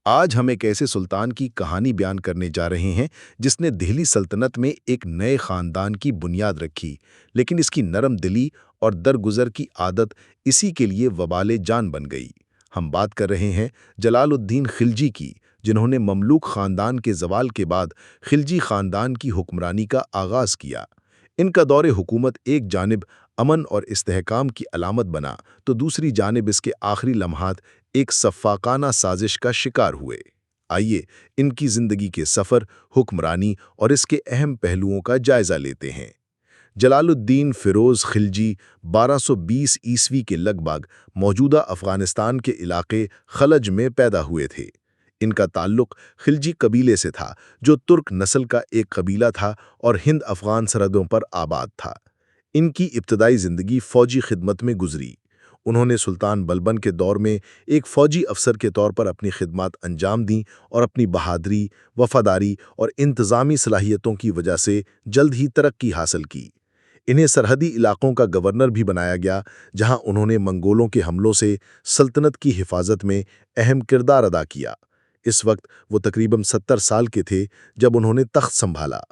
आज हम एक ऐसे सुल्तान की कहानी बयान करने जा रहे हैं जिसने दिल्ली सल्तनत में एक नए खानदान की बुनियाद रखी, लेकिन इसकी नरम दिली और दरगुजर की आदत इसी के लिए वबाले जान बन गई। हम बात कर रहे हैं जलालुद्दीन खिलजी की, जिन्होंने ममलूक खानदान के जवाल के बाद खिलजी खानदान की हुक्मरानी का आगाज किया। इनका दौरे हुकूमत एक जानिब अमन और इस्तेहकाम की अलामत बना, तो दूसरी जानिब इसके आखिरी लम्हात एक सफ़ाकाना साजिश का शिकार हुए। आइए इनकी जिंदगी के सफ़र, हुक्मरानी और इसके अहम पहलुओं का जायज़ा लेते हैं। जलालुद्दीन फ़िरोज़ खिलजी 1220 ईस्वी के लगभग मौजूदा अफ़गानिस्तान के इलाके खलज में पैदा हुए थे। इनका ताल्लुक़ खिलजी कबीले से था, जो तुर्क नस्ल का एक कबीला था और हिंद अफ़गान सरहदों पर आबाद था। इनकी इब्तदाई ज़िंदगी फ़ौजी खिदमत में गुजरी। उन्होंने सुल्तान बलबन के दौर में एक फ़ौजी अफसर के तौर पर अपनी खिदमत अंजाम दी और अपनी बहादुरी, वफ़ादारी और इंतज़ामी सलाहियतों की वजह से जल्द ही तरक्की हासिल की। इन्हें सरहदी इलाकों का गवर्नर भी बनाया गया, जहां उन्होंने मंगोलों के हमलों से सल्तनत की हिफाजत में अहम किरदार अदा किया। इस वक्त वो तकरीबन 70 साल के थे जब उन्होंने तख्त संभाला।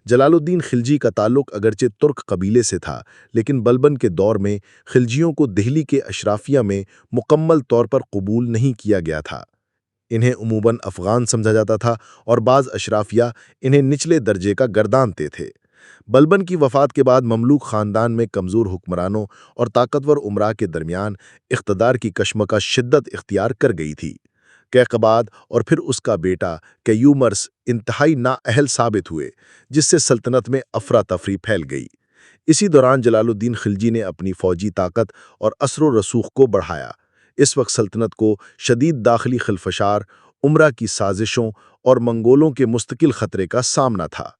जलालुद्दीन खिलजी का ताल्लुक अगरचे तुर्क कबीले से था, लेकिन बलबन के दौर में खिलजियों को दिल्ली के अशराफिया में मुकम्मल तौर पर कबूल नहीं किया गया था। इन्हें उमूमन अफ़गान समझा जाता था और बाज़ अशराफिया इन्हें निचले दर्जे का गर्दानते थे। बलबन की वफ़ात के बाद ममलूक ख़ानदान में कमज़ोर हुक्मरानों और ताकतवर उमरा के दरमियान इक़्तिदार की कशमकश शिद्दत इख्तियार कर गई थी। कैकबाद और फिर उसका बेटा कैयूमर्स इंतहाई नाअहल साबित हुए, जिससे सल्तनत में अफरा तफरी फैल गई। इसी दौरान जलालुद्दीन खिलजी ने अपनी फ़ौजी ताकत और असर रसूख को बढ़ाया। इस वक्त सल्तनत को शदीद दाखिली खिलफशार, उमरा की साजिशों और मंगोलों के मुस्तकिल ख़तरे का सामना था।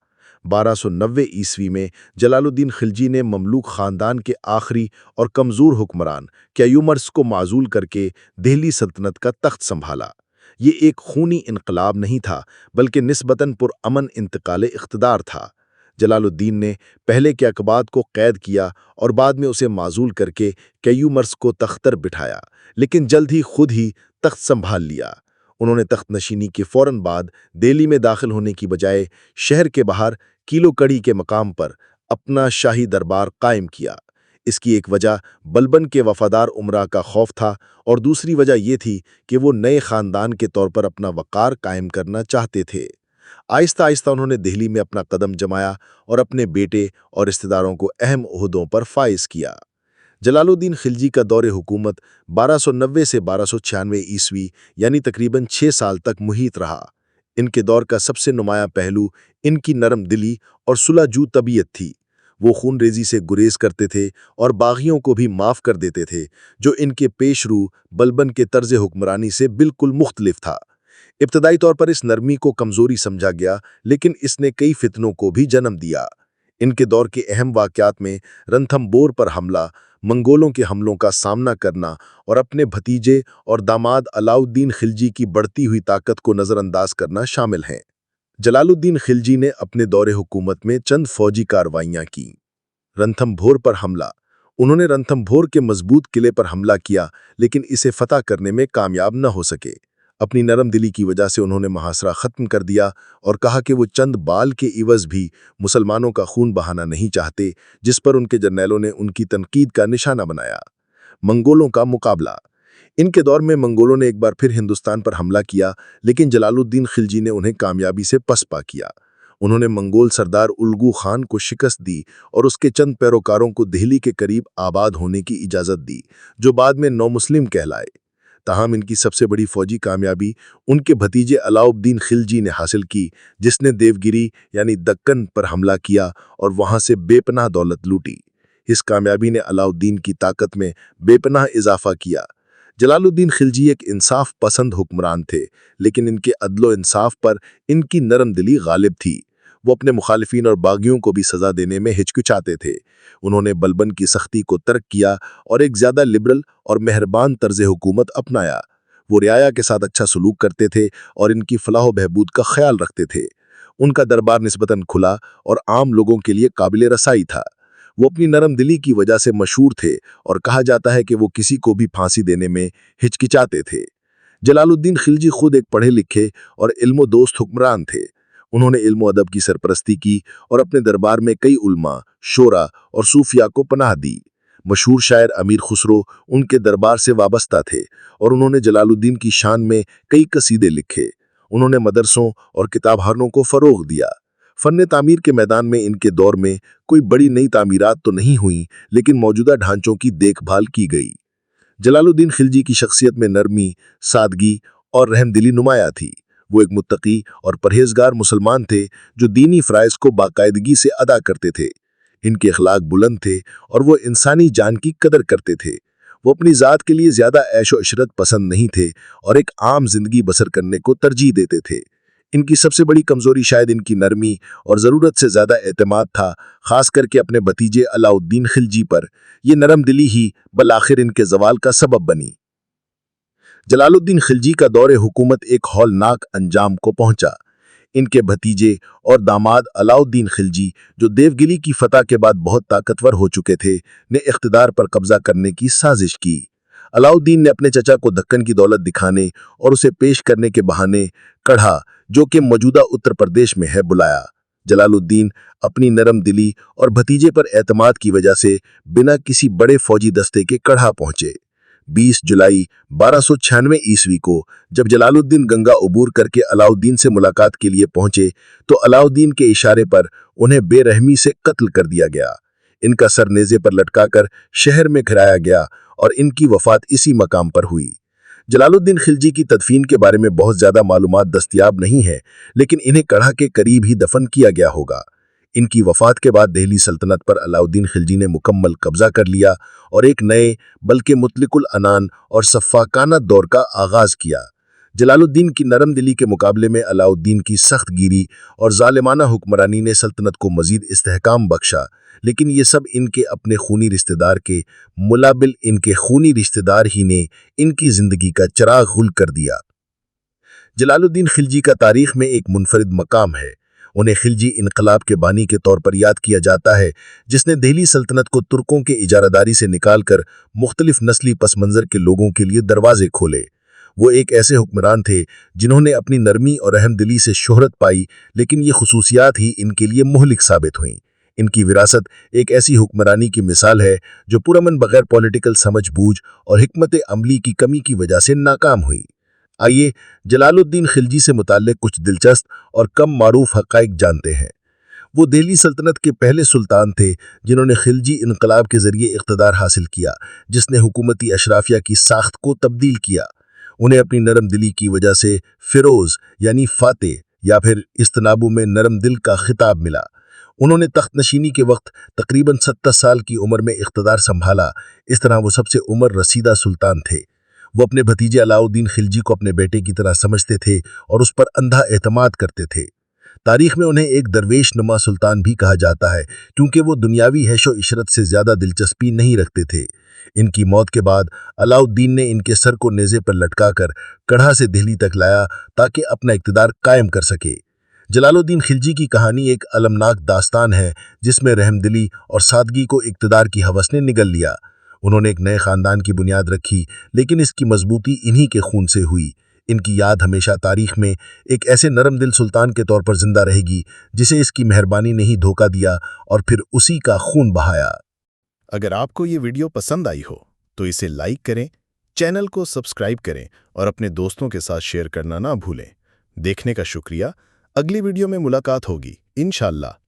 1290 ईस्वी में जलालुद्दीन खिलजी ने ममलूक ख़ानदान के आखिरी और कमज़ोर हुक्मरान कैयूमर्स को माज़ूल करके दिल्ली सल्तनत का तख्त संभाला। ये एक खूनी इनकलाब नहीं था, बल्कि निस्बतन पुरअमन इंतकाल इख्तिदार था। जलालुद्दीन ने पहले कैकबाद को कैद किया और बाद में उसे माज़ूल करके कैयूमर्स को तख्त पर बिठाया, लेकिन जल्द ही खुद ही तख्त संभाल लिया। उन्होंने तख्त नशीनी के फ़ौरन बाद दिल्ली में दाखिल होने की बजाय शहर के बाहर किलो कड़ी के मकाम पर अपना शाही दरबार कायम किया। इसकी एक वजह बलबन के वफादार उमरा का खौफ था और दूसरी वजह यह थी कि वो नए ख़ानदान के तौर पर अपना वक़ार कायम करना चाहते थे। आहिस्ता आहिस्ता उन्होंने दिल्ली में अपना कदम जमाया और अपने बेटे और रिश्तेदारों को अहम ओहदों पर फाइज किया। जलालुद्दीन खिलजी का दौरे हुकूमत 1290 से 1296 ईस्वी यानी तकरीबन 6 साल तक मुहित रहा। इनके दौर का सबसे नुमायां पहलू इनकी नरम दिली और सुलहजू तबीयत थी। वो खून रेजी से गुरेज करते थे और बागियों को भी माफ़ कर देते थे, जो इनके पेशरू बलबन के तर्ज हुक्मरानी से बिल्कुल मुख्तलिफ था। इब्तदाई तौर पर इस नरमी को कमज़ोरी समझा गया, लेकिन इसने कई फितनों को भी जन्म दिया। इनके दौर के अहम वाक़यात में रणथंबोर पर हमला, मंगोलों के हमलों का सामना करना और अपने भतीजे और दामाद अलाउद्दीन खिलजी की बढ़ती हुई ताकत को नज़रअंदाज करना शामिल हैं। जलालुद्दीन खिलजी ने अपने दौरे हुकूमत में चंद फौजी कार्रवाइयाँ की। रणथंभोर पर हमला। उन्होंने रणथंभोर के मजबूत किले पर हमला किया, लेकिन इसे फतह करने में कामयाब न हो सके। अपनी नरम दिली की वजह से उन्होंने मुहासरा ख़त्म कर दिया और कहा कि वो चंद बाल के इवज़ भी मुसलमानों का खून बहाना नहीं चाहते, जिस पर उनके जर्नैलों ने उनकी तनकीद का निशाना बनाया। मंगोलों का मुकाबला। इनके दौर में मंगोलों ने एक बार फिर हिंदुस्तान पर हमला किया, लेकिन जलालुद्दीन खिलजी ने उन्हें कामयाबी से पसपा किया। उन्होंने मंगोल सरदार उल्गू खान को शिकस्त दी और उसके चंद पैरोकारों को दिल्ली के करीब आबाद होने की इजाज़त दी, जो बाद में नौ मुस्लिम कहलाए। ताहम इनकी सबसे बड़ी फौजी कामयाबी उनके भतीजे अलाउद्दीन खिलजी ने हासिल की, जिसने देवगिरी यानी दक्कन पर हमला किया और वहां से बेपनाह दौलत लूटी। इस कामयाबी ने अलाउद्दीन की ताकत में बेपनाह इजाफा किया। जलालुद्दीन खिलजी एक इंसाफ पसंद हुक्मरान थे, लेकिन इनके अदलो इंसाफ पर इनकी नरम दिली गालिब थी। वो अपने मुखालिफिन और बागियों को भी सज़ा देने में हिचकिचाते थे। उन्होंने बलबन की सख्ती को तर्क किया और एक ज़्यादा लिबरल और मेहरबान तर्ज हुकूमत अपनाया। वो रियाया के साथ अच्छा सलूक करते थे और इनकी फलाह बहबूद का ख्याल रखते थे। उनका दरबार निस्बतन खुला और आम लोगों के लिए काबिल रसाई था। वो अपनी नरम दिली की वजह से मशहूर थे और कहा जाता है कि वो किसी को भी फांसी देने में हिचकिचाते थे। जलालुद्दीन खिलजी खुद एक पढ़े लिखे और इल्मो दोस्त हुक्मरान थे। उन्होंने इल्म और अदब की सरपरस्ती की और अपने दरबार में कई उलमा, शोरा और सूफिया को पनाह दी। मशहूर शायर अमीर खुसरो उनके दरबार से वाबस्ता थे और उन्होंने जलालुद्दीन की शान में कई कसीदे लिखे। उन्होंने मदरसों और किताबखानों को फरोग दिया। फन तामीर के मैदान में इनके दौर में कोई बड़ी नई तामीरात तो नहीं हुई, लेकिन मौजूदा ढांचों की देखभाल की गई। जलालुद्दीन खिलजी की शख्सियत में नरमी, सादगी और रहमदिली नुमाया थी। वो एक मुत्तकी और परहेजगार मुसलमान थे जो दीनी फ़राइज़ को बाकायदगी से अदा करते थे। इनके अखलाक बुलंद थे और वो इंसानी जान की कदर करते थे। वो अपनी ज़ात के लिए ज़्यादा ऐशो इशरत पसंद नहीं थे और एक आम जिंदगी बसर करने को तरजीह देते थे। इनकी सबसे बड़ी कमजोरी शायद इनकी नरमी और ज़रूरत से ज़्यादा एतमाद था, खास करके अपने भतीजे अलाउद्दीन खिलजी पर। यह नरम दिली ही बलाखिर इनके जवाल का सबब बनी। जलालुद्दीन खिलजी का दौरे हुकूमत एक हौलनाक अंजाम को पहुंचा। इनके भतीजे और दामाद अलाउद्दीन खिलजी, जो देवगिरी की फतह के बाद बहुत ताकतवर हो चुके थे, ने इख्तिदार पर कब्जा करने की साजिश की। अलाउद्दीन ने अपने चचा को दक्कन की दौलत दिखाने और उसे पेश करने के बहाने कढ़ा, जो कि मौजूदा उत्तर प्रदेश में है, बुलाया। जलालुद्दीन अपनी नरम दिली और भतीजे पर एतमाद की वजह से बिना किसी बड़े फौजी दस्ते के कढ़ा पहुंचे। 20 जुलाई 1296 ईस्वी को जब जलालुद्दीन गंगा उबूर करके अलाउद्दीन से मुलाकात के लिए पहुंचे तो अलाउद्दीन के इशारे पर उन्हें बेरहमी से कत्ल कर दिया गया। इनका सर नेज़े पर लटकाकर शहर में गिराया गया और इनकी वफात इसी मकाम पर हुई। जलालुद्दीन खिलजी की तदफीन के बारे में बहुत ज़्यादा मालूमात दस्तयाब नहीं है, लेकिन इन्हें कढ़ा के करीब ही दफन किया गया होगा। इनकी वफात के बाद दिल्ली सल्तनत पर अलाउद्दीन खिलजी ने मुकम्मल कब्जा कर लिया और एक नए बल्कि मुतलिकुल अनान और सफ़ाकाना दौर का आगाज़ किया। जलालुद्दीन की नरम दिली के मुकाबले में अलाउद्दीन की सख्त गिरी और जालिमाना हुक्मरानी ने सल्तनत को मज़ीद इस्तेहकाम बख्शा, लेकिन ये सब इनके अपने खूनी रिश्तेदार के मुलाबिल इनके खूनी रिश्तेदार ही ने इनकी ज़िंदगी का चिराग गुल कर दिया। जलालुद्दीन खिलजी का तारीख में एक मुनफरिद मकाम है। उन्हें खिलजी इनकलाब के बानी के तौर पर याद किया जाता है, जिसने दिल्ली सल्तनत को तुर्कों के इजारादारी से निकालकर मुख्तलिफ नस्ली पस मंज़र के लोगों के लिए दरवाजे खोले। वो एक ऐसे हुक्मरान थे जिन्होंने अपनी नरमी और रहमदिली से शोहरत पाई, लेकिन ये खुसूसियात ही इनके लिए मुहलिक साबित हुईं। इनकी विरासत एक ऐसी हुक्मरानी की मिसाल है जो पुरअमन बगैर पॉलिटिकल समझ बूझ और हिकमत अमली की कमी की वजह से नाकाम हुई। आइए जलालुद्दीन खिलजी से मुताल्लिक कुछ दिलचस्प और कम मारूफ हक़ाइक़ जानते हैं। वो दिल्ली सल्तनत के पहले सुल्तान थे जिन्होंने खिलजी इनकलाब के ज़रिए इक़्तिदार हासिल किया, जिसने हुकूमती अशराफिया की साख्त को तब्दील किया। उन्हें अपनी नरम दिली की वजह से फ़िरोज़ यानी फ़ातेह या फिर इस्तनाबू में नरम दिल का खिताब मिला। उन्होंने तख्त नशीनी के वक्त तकरीबन 70 साल की उम्र में इक़्तिदार संभाला। इस तरह वो सबसे उम्र रसीदा सुल्तान थे। वो अपने भतीजे अलाउद्दीन खिलजी को अपने बेटे की तरह समझते थे और उस पर अंधा एतमाद करते थे। तारीख में उन्हें एक दरवेश नुमा सुल्तान भी कहा जाता है, क्योंकि वो दुनियावी हैशो इशरत से ज़्यादा दिलचस्पी नहीं रखते थे। इनकी मौत के बाद अलाउद्दीन ने इनके सर को नेज़े पर लटकाकर कढ़ा से दिल्ली तक लाया ताकि अपना इक़्तिदार कायम कर सके। जलालुद्दीन खिलजी की कहानी एक अलमनाक दास्तान है जिसमें रहमदिली और सादगी को इक़्तिदार की हवस ने निगल लिया। उन्होंने एक नए ख़ानदान की बुनियाद रखी, लेकिन इसकी मजबूती इन्हीं के खून से हुई। इनकी याद हमेशा तारीख में एक ऐसे नरम दिल सुल्तान के तौर पर जिंदा रहेगी जिसे इसकी मेहरबानी ने ही धोखा दिया और फिर उसी का खून बहाया। अगर आपको ये वीडियो पसंद आई हो तो इसे लाइक करें, चैनल को सब्सक्राइब करें और अपने दोस्तों के साथ शेयर करना ना भूलें। देखने का शुक्रिया। अगली वीडियो में मुलाकात होगी इंशाअल्लाह।